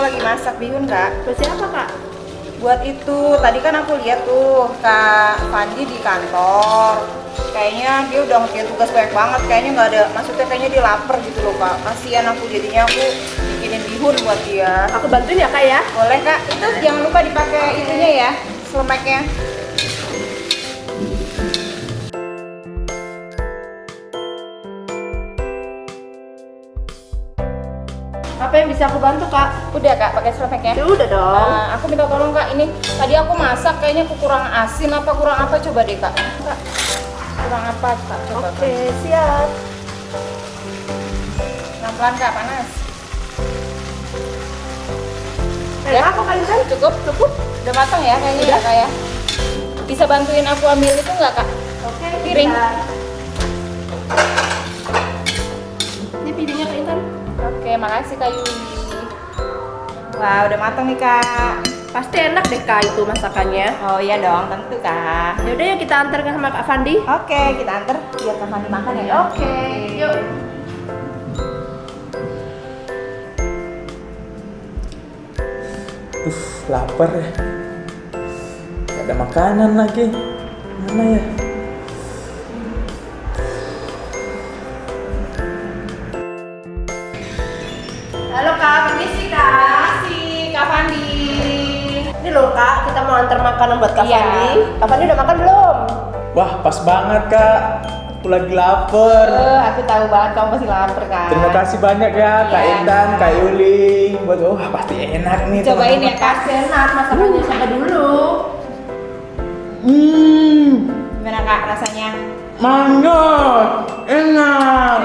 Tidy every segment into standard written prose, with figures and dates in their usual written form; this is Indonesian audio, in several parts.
lagi masak bihun kak. Buat siapa kak? Buat itu, tadi kan aku lihat tuh Kak Fandi di kantor. Kayaknya dia udah ngerjain tugas banyak banget, kayaknya nggak ada, maksudnya kayaknya dia lapar gitu loh kak. Kasian aku, jadinya aku bikinin bihun buat dia. Aku bantuin ya kak ya? Boleh kak, itu jangan lupa dipakai itunya ya, selemeknya. Apa yang bisa aku bantu kak? Udah kak, pakai selemeknya. Ya udah dong. Aku minta tolong kak, ini tadi aku masak kayaknya aku kurang asin apa kurang apa, coba deh kak. Kak, kurang apa kak, coba Oke, kak. siap. Pelan-pelan kak, panas. Ya, aku kali kan? Cukup? Udah matang ya kayaknya ya kak ya. Bisa bantuin aku ambil itu nggak kak? Oke, Piring. bentar. Ini piringnya kak Intan. Oke, makasih Kak Yuli. Wah, udah matang nih Kak. Pasti enak deh kak itu masakannya. Oh iya dong, tentu Kak. Yaudah yuk kita antarkan sama Kak Fandi. Oke, kita antar biar Kak Fandi makan ya. Oke, yuk. Lapar ya. Gak ada makanan lagi. Mana ya? Halo kak, permisi kak. Makasih Kak Fandi. Ini loh kak, kita mau antar makanan buat Kak Iya. Fandi. Kak Fandi udah makan belum? Wah, pas banget Kak. Aku lagi lapar. Aku tahu banget kamu pasti lapar Kak. Terima kasih banyak ya Kak Iya. Intan, Kak Yuli. Buat pasti enak nih. Cobain ya Kak. Pasti enak, masakannya siapa dulu? Gimana Kak rasanya? Mango, enak.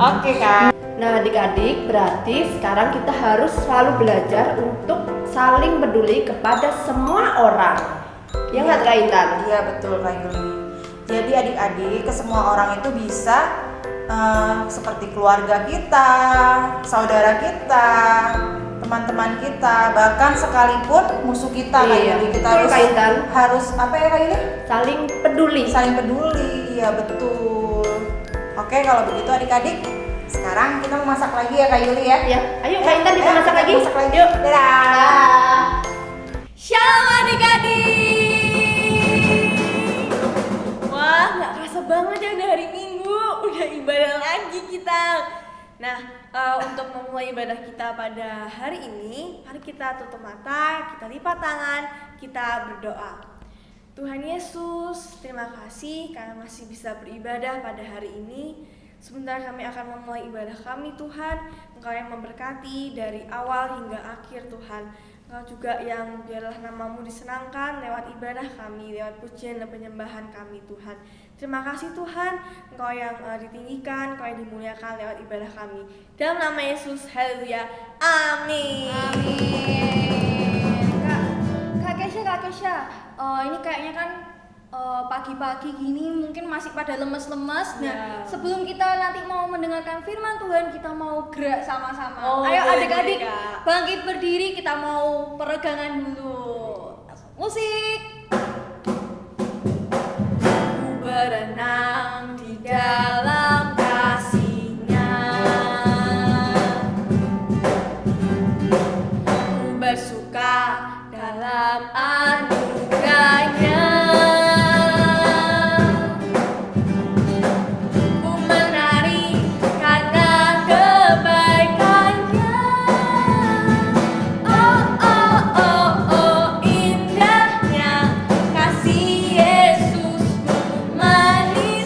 Oke Kak. Nah adik-adik, berarti sekarang kita harus selalu belajar untuk saling peduli kepada semua orang. Ya nggak Kak Intan? Iya betul Kak Yuli. Jadi adik-adik ke semua orang itu bisa seperti keluarga kita, saudara kita, teman-teman kita, bahkan sekalipun musuh kita Kak Iya, Yuli. Kita betul, Kak Intan. harus apa ya Kak Yuli? Saling peduli. Saling peduli, iya betul. Oke kalau begitu adik-adik, sekarang kita mau masak lagi ya Kak Yuli ya. Ya, ayo Kak Intan kita masak lagi. Masak lagi. Yuk. Dadah. Shalom adik-adik. Wah, nggak kerasa banget ya udah hari Minggu, udah ibadah lagi kita. Nah, untuk memulai ibadah kita pada hari ini, mari kita tutup mata, kita lipat tangan, kita berdoa. Tuhan Yesus, terima kasih karena masih bisa beribadah pada hari ini. Sebentar kami akan memulai ibadah kami Tuhan. Engkau yang memberkati dari awal hingga akhir Tuhan. Engkau juga yang biarlah namamu disenangkan lewat ibadah kami, lewat pujian dan penyembahan kami Tuhan. Terima kasih Tuhan, Engkau yang ditinggikan, Engkau yang dimuliakan lewat ibadah kami. Dalam nama Yesus, haleluya, amin. Kak Kesha, ini kayaknya kan pagi-pagi gini mungkin masih pada lemes-lemes. Nah, sebelum kita nanti mau mendengarkan firman Tuhan, kita mau gerak sama-sama. Ayo boleh, adik-adik, boleh, Kak. bangkit berdiri, kita mau peregangan dulu. Musik. Ku berenang di dalam kasih-Nya, ku bersuka dalam anugerah-Nya, ku menari karena kebaikan-Nya. Oh, oh, oh, oh, indahnya kasih Yesusku, manis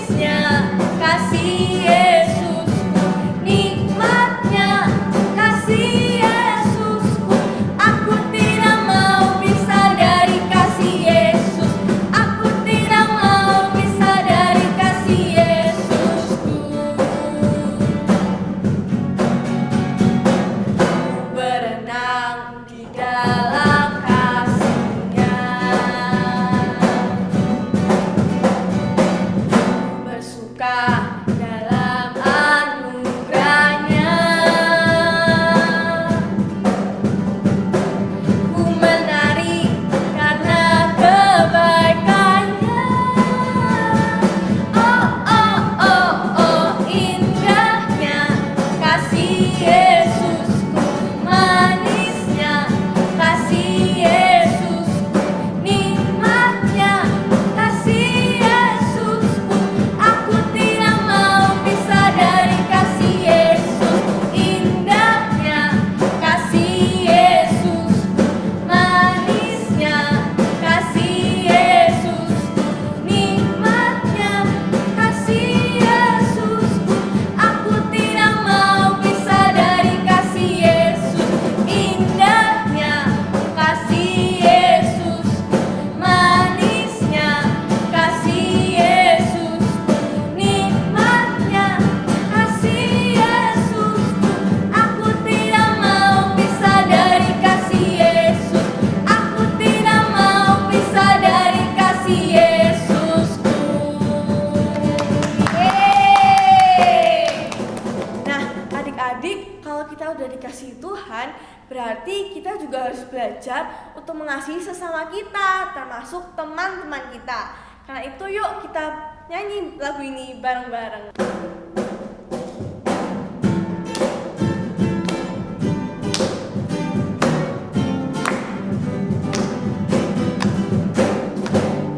Jadi kalau kita udah dikasih Tuhan, berarti kita juga harus belajar untuk mengasihi sesama kita, termasuk teman-teman kita. Karena itu yuk kita nyanyi lagu ini bareng-bareng.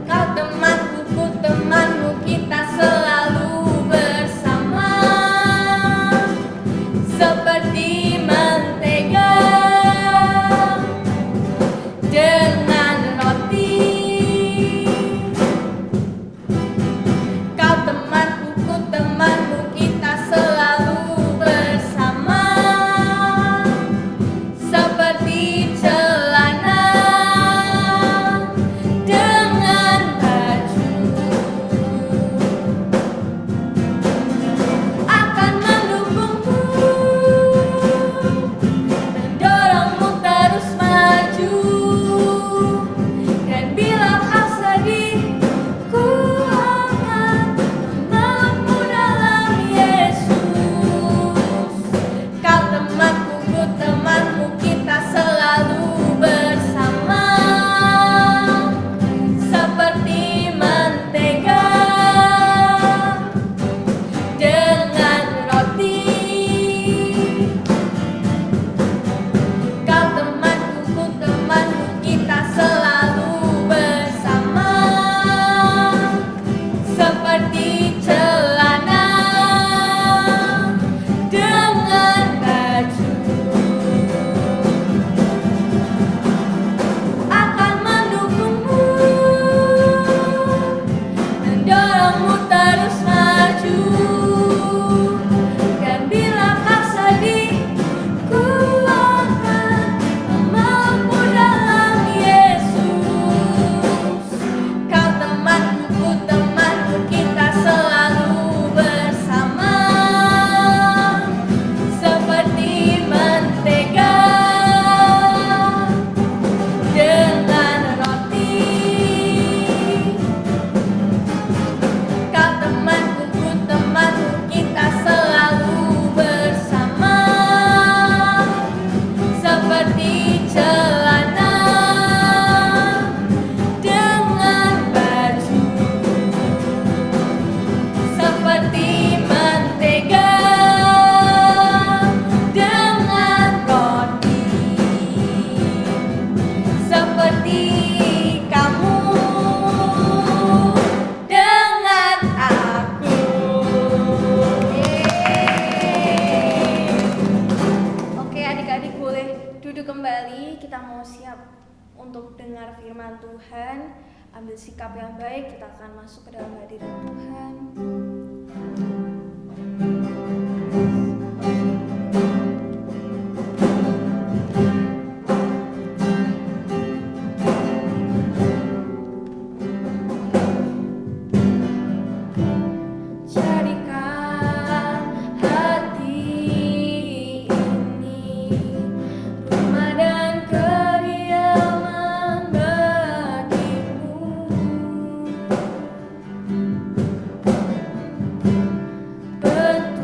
Kau temanku, ku temanmu, kita selalu bersama, seperti mentega dengan roti. Kau temanku, ku temanmu, kita selalu bersama, seperti celana dengan baju. Akan mendukungmu, mendorongmu terus maju. Dan bila kau sedih, ku akan memelukmu dalam Yesus. Kau temanku, ku temanmu, kita selalu bersama, seperti mentega dengan roti. Kau temanku, ku temanmu, kita selalu bersama, seperti celana dengan baju. Akan mendukungmu, mendorongmu terus maju. Dan bila kau sedih, ku akan memelukmu dalam Yesus. Kau temanku, ku temanku, kita selalu bersama, seperti mentega dengan roti. Kau temanku, ku temanku, kita selalu bersama, seperti celana dengan baju. Seperti mentega dengan roti. Seperti kamu dengan aku. Oke adik-adik boleh duduk kembali, kita mau siap untuk dengar firman Tuhan. Ambil sikap yang baik, kita akan masuk ke dalam hadirat Tuhan. Jadikan hati ini rumah dan kediaman bagimu. Bentuk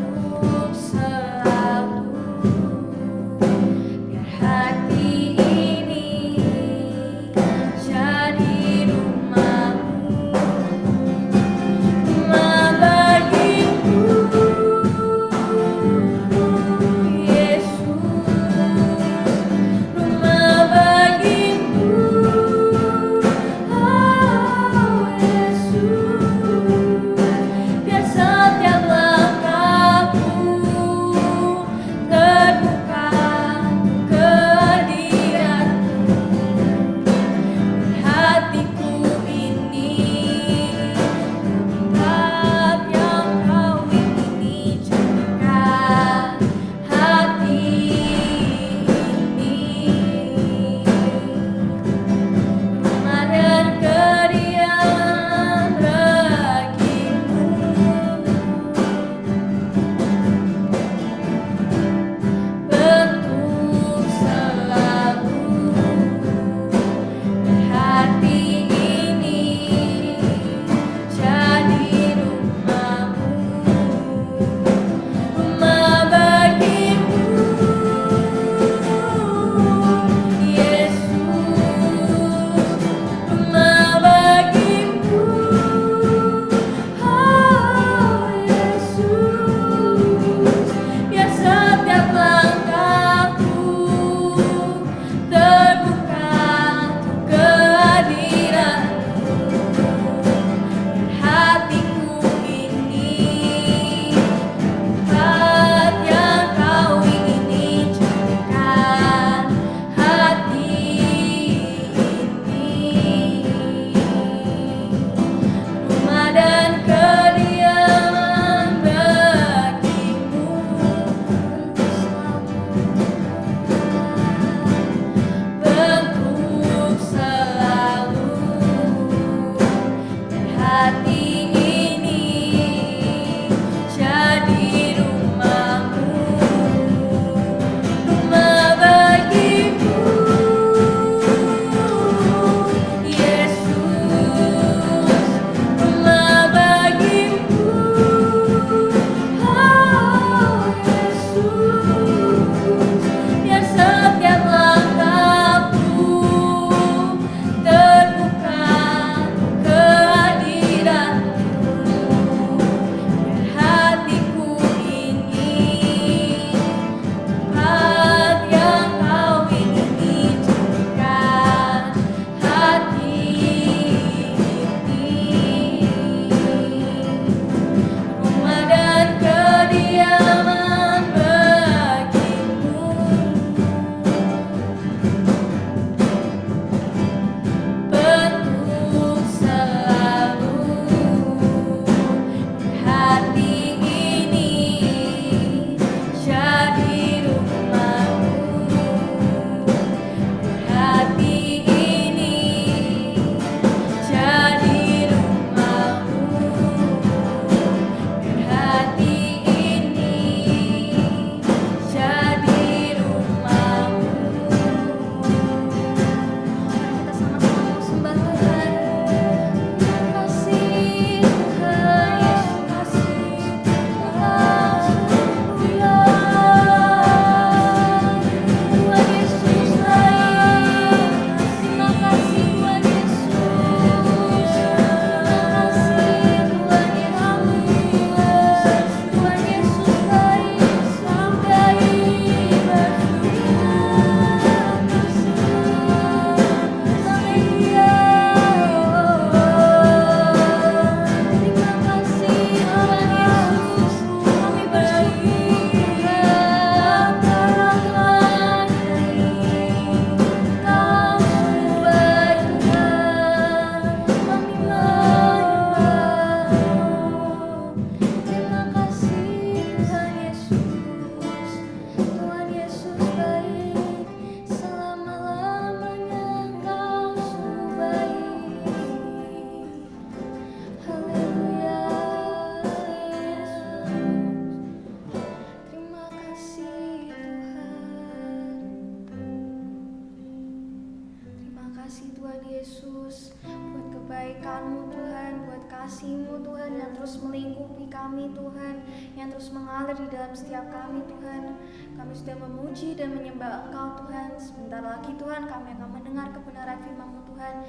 Yesus, buat kebaikan-Mu Tuhan, buat kasih-Mu Tuhan yang terus melingkupi kami Tuhan, yang terus mengalir di dalam setiap kami Tuhan. Kami sudah memuji dan menyembah Engkau Tuhan. Sebentar lagi Tuhan kami akan mendengar kebenaran firman-Mu Tuhan.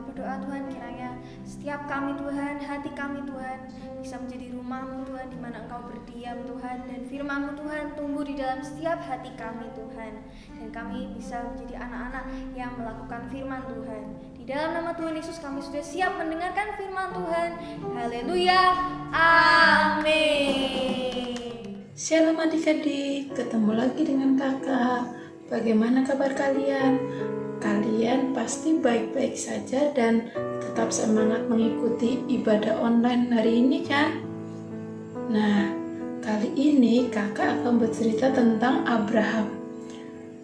Berdoa Tuhan kiranya setiap kami Tuhan, hati kami Tuhan bisa menjadi rumah-Mu Tuhan, di mana Engkau berdiam Tuhan, dan firman-Mu Tuhan tumbuh di dalam setiap hati kami Tuhan, dan kami bisa menjadi anak-anak yang melakukan firman Tuhan. Di dalam nama Tuhan Yesus kami sudah siap mendengarkan firman Tuhan. Haleluya, amin. Shalom adik-adik, ketemu lagi dengan kakak. Bagaimana kabar kalian? Kalian pasti baik-baik saja dan tetap semangat mengikuti ibadah online hari ini kan? Nah, kali ini kakak akan bercerita tentang Abraham.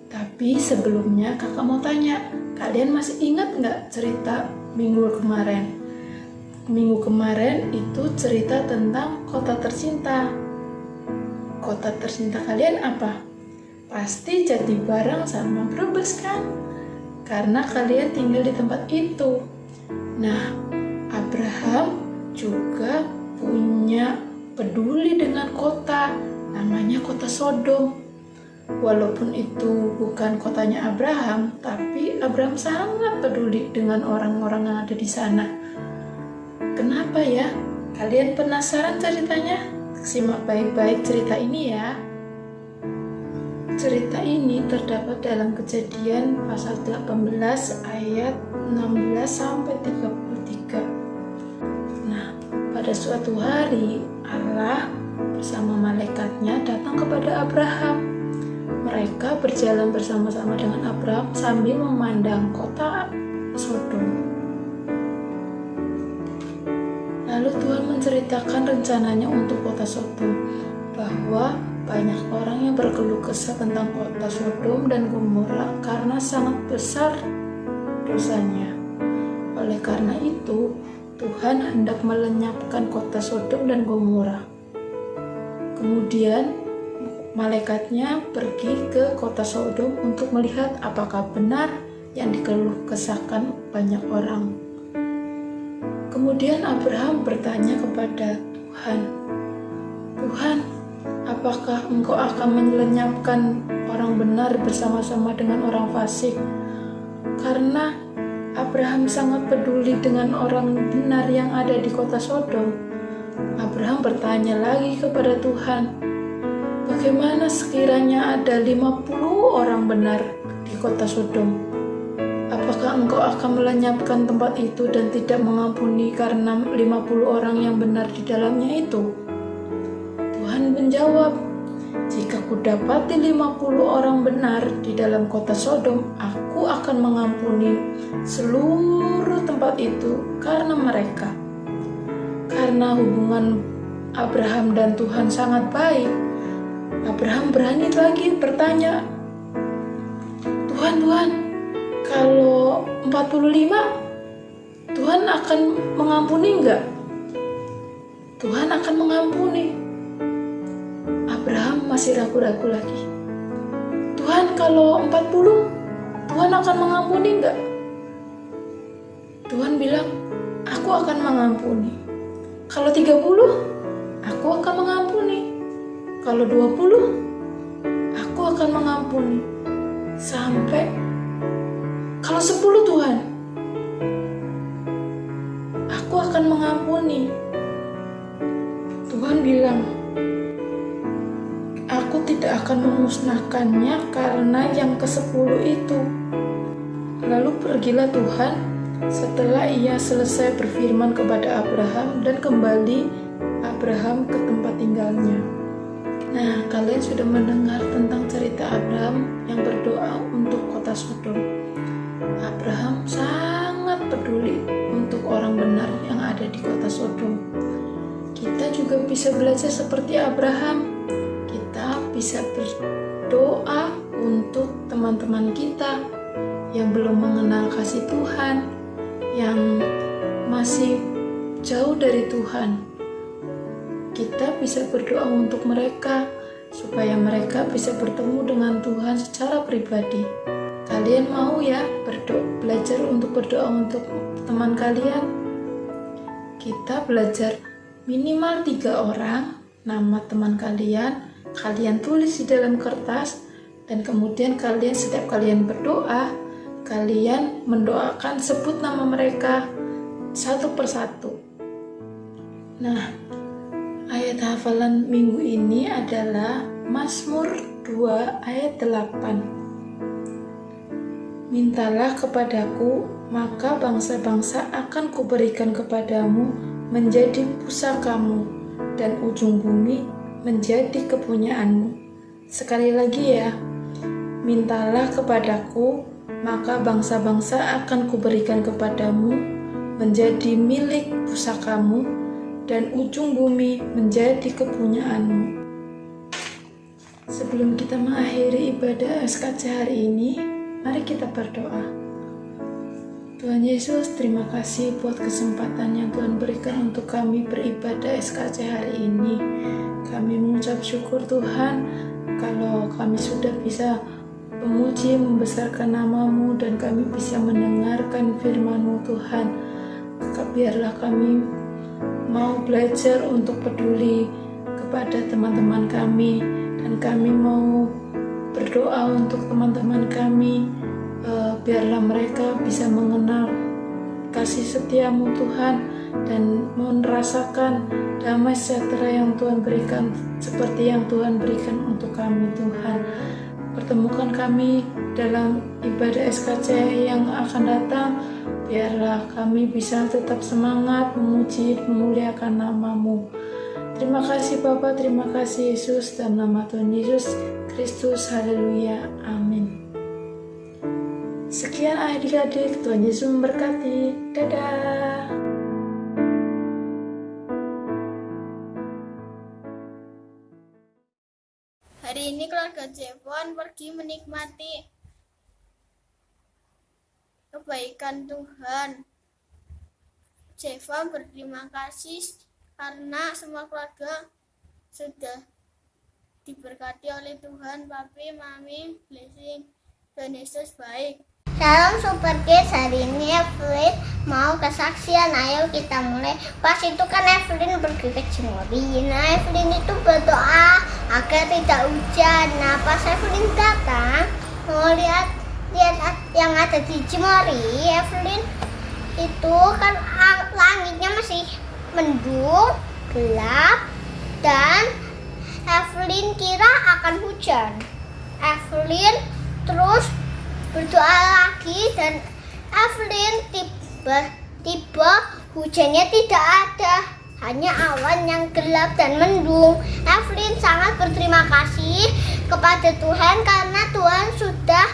Tapi sebelumnya kakak mau tanya, kalian masih ingat nggak cerita minggu kemarin? Minggu kemarin itu cerita tentang kota tercinta. Kota tercinta kalian apa? Pasti Jatibarang sama Brebes kan? Karena kalian tinggal di tempat itu. Nah, Abraham juga punya peduli dengan kota, namanya kota Sodom. Walaupun itu bukan kotanya Abraham, tapi Abraham sangat peduli dengan orang-orang yang ada di sana. Kenapa ya? Kalian penasaran ceritanya? Simak baik-baik cerita ini ya. Cerita ini terdapat dalam Kejadian pasal 18 ayat 16 sampai 33. Nah, pada suatu hari Allah bersama malaikatnya datang kepada Abraham. Mereka berjalan bersama-sama dengan Abraham sambil memandang kota Sodom. Lalu Tuhan menceritakan rencananya untuk kota Sodom, bahwa banyak orang yang berkeluh kesah tentang kota Sodom dan Gomora karena sangat besar dosanya. Oleh karena itu, Tuhan hendak melenyapkan kota Sodom dan Gomora. Kemudian, malaikatnya pergi ke kota Sodom untuk melihat apakah benar yang dikeluh kesahkan banyak orang. Kemudian Abraham bertanya kepada Tuhan, Tuhan, apakah Engkau akan melenyapkan orang benar bersama-sama dengan orang fasik? Karena Abraham sangat peduli dengan orang benar yang ada di kota Sodom. Abraham bertanya lagi kepada Tuhan, bagaimana sekiranya ada 50 orang benar di kota Sodom? Apakah Engkau akan melenyapkan tempat itu dan tidak mengampuni karena 50 orang yang benar di dalamnya itu? Tuhan menjawab, jika kudapati 50 orang benar di dalam kota Sodom, aku akan mengampuni seluruh tempat itu karena mereka. Karena hubungan Abraham dan Tuhan sangat baik, Abraham berani lagi bertanya, Tuhan, kalau 45, Tuhan akan mengampuni enggak? Tuhan akan mengampuni. Abraham masih ragu-ragu lagi. Tuhan, kalau 40, Tuhan akan mengampuni enggak? Tuhan bilang, aku akan mengampuni. Kalau 30, aku akan mengampuni. Kalau 20, aku akan mengampuni. Sampai kalau 10 Tuhan, aku akan mengampuni. Tuhan bilang, aku tidak akan memusnahkannya karena yang ke-10 itu. Lalu pergilah Tuhan setelah ia selesai berfirman kepada Abraham dan kembali Abraham ke tempat tinggalnya. Nah, kalian sudah mendengar tentang cerita Abraham yang berdoa untuk kota Sodom. Abraham sangat peduli untuk orang benar yang ada di kota Sodom. Kita juga bisa belajar seperti Abraham. Kita bisa berdoa untuk teman-teman kita yang belum mengenal kasih Tuhan, yang masih jauh dari Tuhan. Kita bisa berdoa untuk mereka supaya mereka bisa bertemu dengan Tuhan secara pribadi. kalian mau ya belajar untuk berdoa untuk teman kalian? Kita belajar minimal 3 orang, nama teman kalian tulis di dalam kertas, dan kemudian setiap kalian berdoa, kalian mendoakan, sebut nama mereka satu persatu. Nah, ayat hafalan minggu ini adalah Mazmur 2 ayat 8. Mintalah kepadaku, maka bangsa-bangsa akan kuberikan kepadamu menjadi pusakamu, dan ujung bumi menjadi kepunyaanmu. Sekali lagi ya, mintalah kepadaku, maka bangsa-bangsa akan kuberikan kepadamu menjadi milik pusakamu, dan ujung bumi menjadi kepunyaanmu. Sebelum kita mengakhiri ibadah SKC hari ini, mari kita berdoa. Tuhan Yesus, terima kasih buat kesempatan yang Tuhan berikan untuk kami beribadah SKC hari ini. Kami mengucap syukur Tuhan kalau kami sudah bisa memuji, membesarkan nama-Mu, dan kami bisa mendengarkan firman-Mu Tuhan. Biarlah kami mau belajar untuk peduli kepada teman-teman kami, dan kami mau berdoa untuk teman-teman kami. Biarlah mereka bisa mengenal kasih setia-Mu Tuhan, dan merasakan damai sejahtera yang Tuhan berikan seperti yang Tuhan berikan untuk kami Tuhan. Pertemukan kami dalam ibadah SKC yang akan datang. Biarlah kami bisa tetap semangat memuji, memuliakan nama-Mu. Terima kasih Bapa, terima kasih Yesus, dalam nama Tuhan Yesus Kristus. Haleluya, amin. Sekian adik-adik, Tuhan Yesus memberkati. Dadah. Hari ini keluarga Jevon pergi menikmati kebaikan Tuhan. Jevon berterima kasih karena semua keluarga sudah diberkati oleh Tuhan. Papi, Mami, blessing. Tuhan Yesus baik. Salam Super Kids, hari ini Evelyn mau kesaksian. Ayo kita mulai. Pas itu kan Evelyn pergi ke Cimory. Nah, Evelyn itu berdoa agar tidak hujan. Nah, pas Evelyn datang mau lihat yang ada di Cimory, Evelyn itu kan langitnya masih mendung, gelap, dan Evelyn kira akan hujan. Evelyn terus berdoa lagi, dan Evelyn tiba hujannya tidak ada, hanya awan yang gelap dan mendung. Evelyn sangat berterima kasih kepada Tuhan karena Tuhan sudah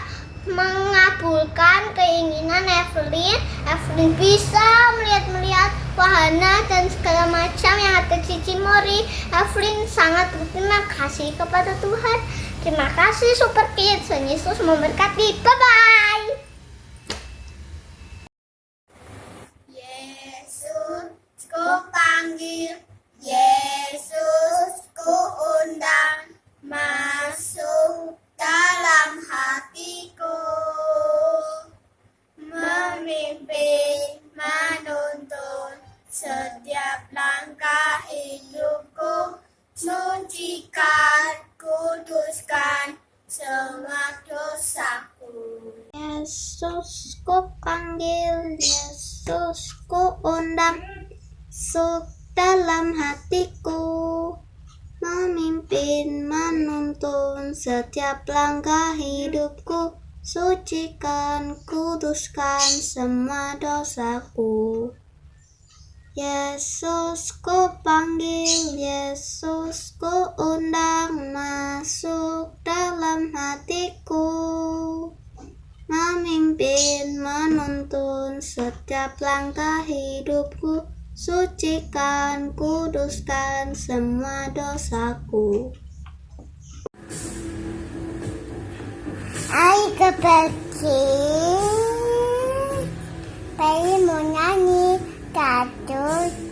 mengabulkan keinginan Evelyn. Evelyn bisa melihat wahana dan segala macam yang ada di Cimory. Evelyn sangat berterima kasih kepada Tuhan. Terima kasih Super Kids. Tuhan Yesus memberkati. Bye-bye. Yesus ku panggil, Yesus ku undang, masuk dalam hatiku, memimpin, menuntun setiap langkah hidupku, sucikan, kuduskan semua dosaku. Yesus ku panggil, Yesus ku undang, masuk dalam hatiku, memimpin, menuntun setiap langkah hidupku, sucikan, kuduskan semua dosaku. Yesus ku panggil, Yesus ku undang, masuk dalam hatiku, memimpin, menuntun setiap langkah hidupku, sucikan, kuduskan semua dosaku. Hai Bayi mau nyanyi. 1,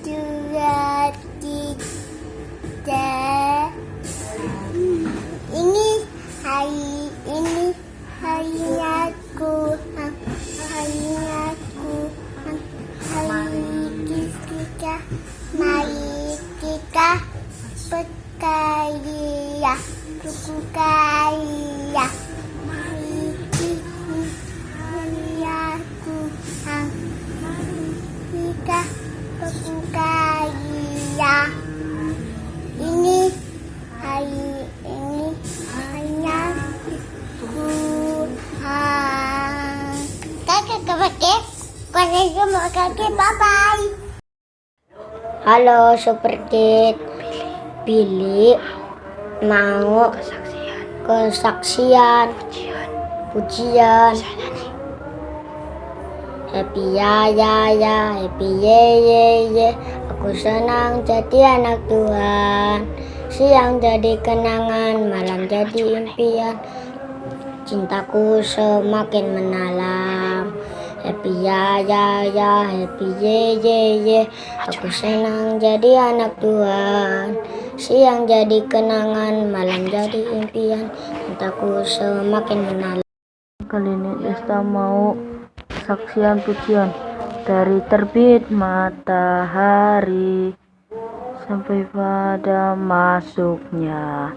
2, 3. Ini harinya aku. tuku kaya. Kaya Tuhan, kita tuku kaya. Ini hari ini hanya Tuhan. Kakek, bye-bye. Halo Super Kid, Billy mau kesaksian, pujian. Happy ya, happy ye. Aku senang jadi anak Tuhan. Siang jadi kenangan, malam jadi impian. Cintaku semakin menalam. Happy ya, happy ye. Aku senang jadi anak Tuhan. Siang jadi kenangan, malam jadi impian. Cintaku semakin menalam. Kali ini Desta mau kesaksian pujian. Dari terbit matahari sampai pada masuknya,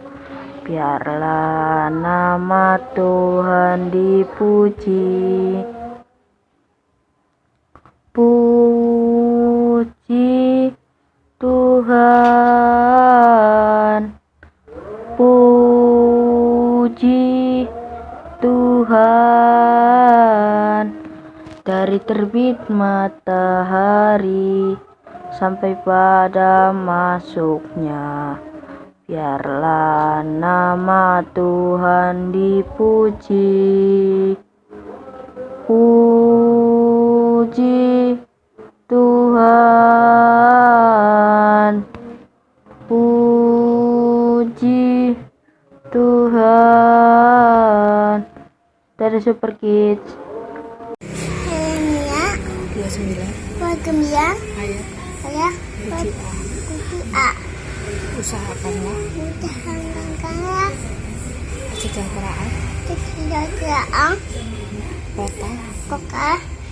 biarlah nama Tuhan dipuji. Puji Tuhan, puji Tuhan. Dari terbit matahari sampai pada masuknya, biarlah nama Tuhan dipuji. Puji Tuhan, puji Tuhan. Dari Super Kids. Yeremia 29 ayat 7a. Usahakanlah kesejahteraan kota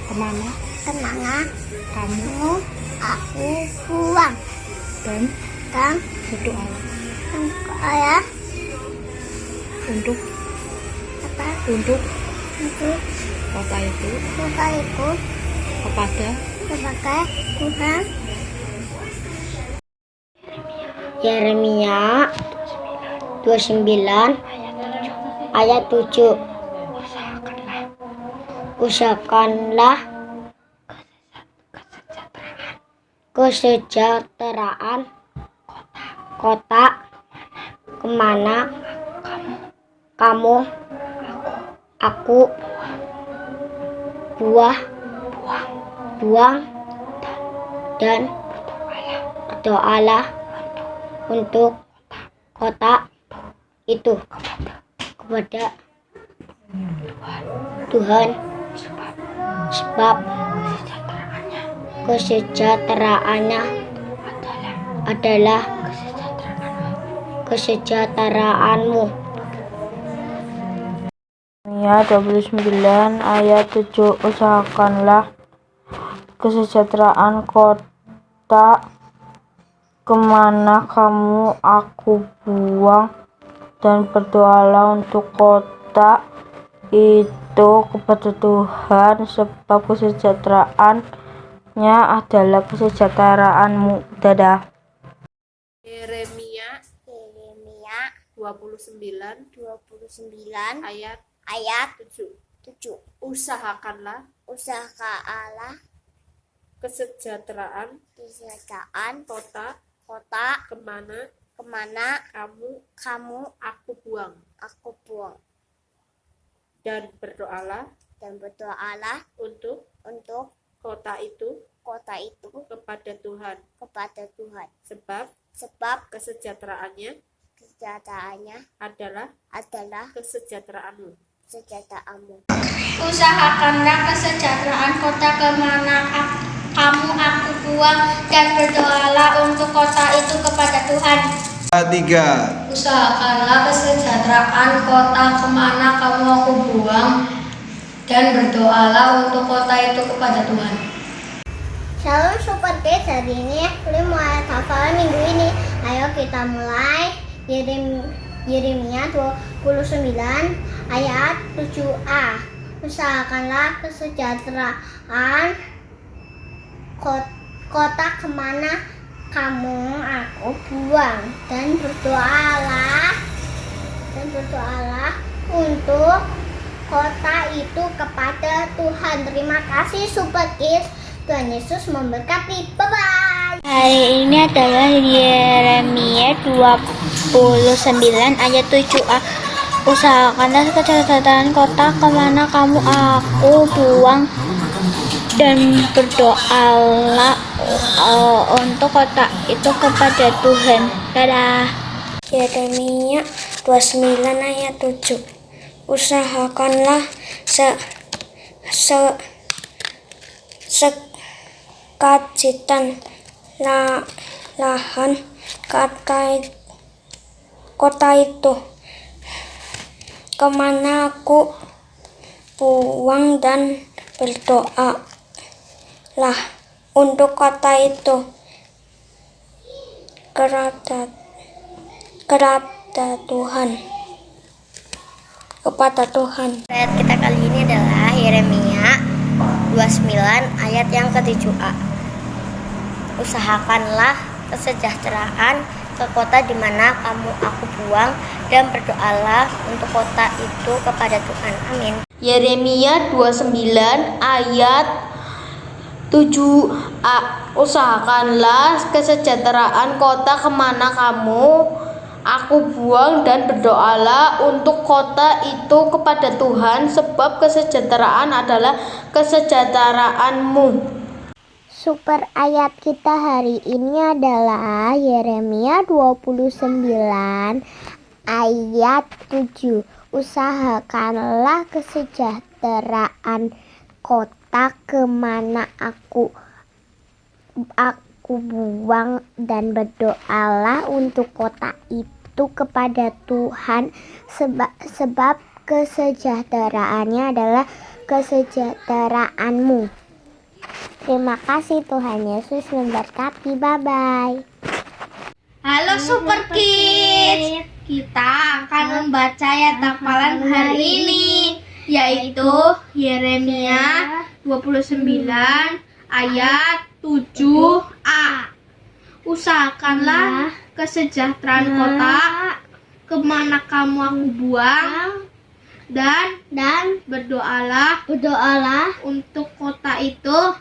kemana kamu aku buang, dan berdoa untuk kota itu kepada Tuhan. Yeremia 29 ayat 7. Usahakanlah kesejahteraan kota kemana kamu aku buang, dan berdoalah untuk kota itu kepada Tuhan, sebab kesejahteraannya adalah kesejahteraanmu. Yeremia 29 ayat 7. Usahakanlah kesejahteraan kota kemana kamu aku buang, dan berdoalah untuk kota itu kepada Tuhan, sebab kesejahteraannya adalah kesejahteraanmu. Dadah. Yeremia 29 ayat 7. Usahakanlah kesejahteraan kota kemana kamu aku buang, dan berdoalah untuk kota itu kepada Tuhan, sebab kesejahteraan adalah kesejahteraanmu. Usahakanlah kesejahteraan kota kemana kamu aku buang, dan berdoalah untuk kota itu kepada Tuhan. 3. Usahakanlah kesejahteraan kota kemana kamu aku buang, dan berdoalah untuk kota itu kepada Tuhan. Shalom Super Kids, hari ini Fli mau ayat hafalan minggu ini. Ayo kita mulai. Yeremia 29 ayat 7a. Usahakanlah kesejahteraan kota kemana kamu aku buang, dan berdoalah untuk kota itu kepada Tuhan. Terima kasih Super Kids. Tuhan Yesus memberkati. Bye-bye. Hari ini adalah Yeremia 29 ayat 7a. Usahakanlah kesejahteraan kota kemana kamu aku buang, dan berdoalah untuk kota itu kepada Tuhan. Dadah. Yeremia 29 ayat 7. Usahakanlah sekacitan lahan kota itu kemana aku buang, dan berdoalah untuk kota itu kepada Tuhan. Ayat kita kali ini adalah Yeremia 29 ayat yang ke-7a. Usahakanlah kesejahteraan ke kota di mana kamu aku buang, dan berdoalah untuk kota itu kepada Tuhan. Amin. Yeremia 29 ayat 7a. Usahakanlah kesejahteraan kota kemana kamu aku buang, dan berdoalah untuk kota itu kepada Tuhan, sebab kesejahteraan adalah kesejahteraanmu. Super ayat kita hari ini adalah Yeremia 29 ayat 7. Usahakanlah kesejahteraan kota kemana aku buang, dan berdoalah untuk kota itu kepada Tuhan, sebab kesejahteraannya adalah kesejahteraanmu. Terima kasih, Tuhan Yesus memberkati. Bye-bye. Halo Super Kids, kita akan membaca ayat hafalan hari ini, yaitu Yeremia 29 ayat 7a. Usahakanlah kesejahteraan kota kemana kamu aku buang, dan berdoalah untuk kota itu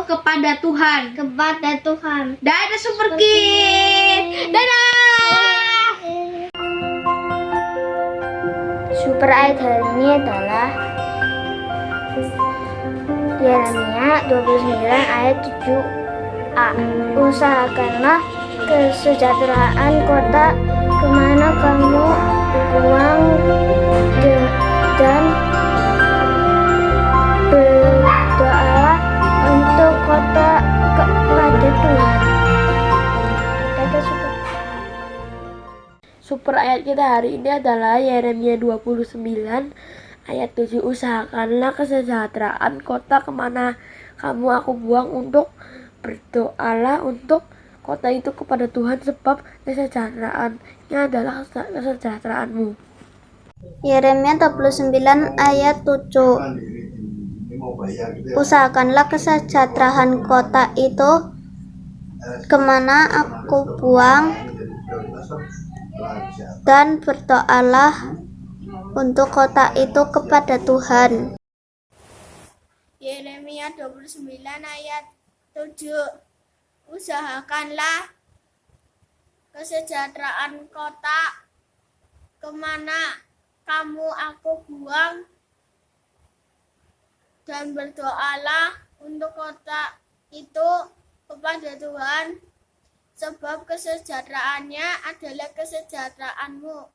kepada Tuhan. Dadah Super Kids. Dadah. Super ayat hari ini adalah Yeremia 29 ayat 7a. Usahakanlah kesejahteraan kota kemana kamu buang, dan berdoalah untuk kota kepada Tuhan. Super ayat kita hari ini adalah Yeremia 29 ayat 7. Usahakanlah kesejahteraan kota kemana kamu aku buang, untuk berdoalah untuk kota itu kepada Tuhan, sebab kesejahteraannya adalah kesejahteraanmu. Yeremia 29 ayat 7. Usahakanlah kesejahteraan kota itu kemana aku buang, dan berdoalah untuk kota itu kepada Tuhan. Yeremia 29 ayat 7. Usahakanlah kesejahteraan kota kemana kamu aku buang, dan berdoalah untuk kota itu kepada Tuhan, sebab kesejahteraannya adalah kesejahteraanmu.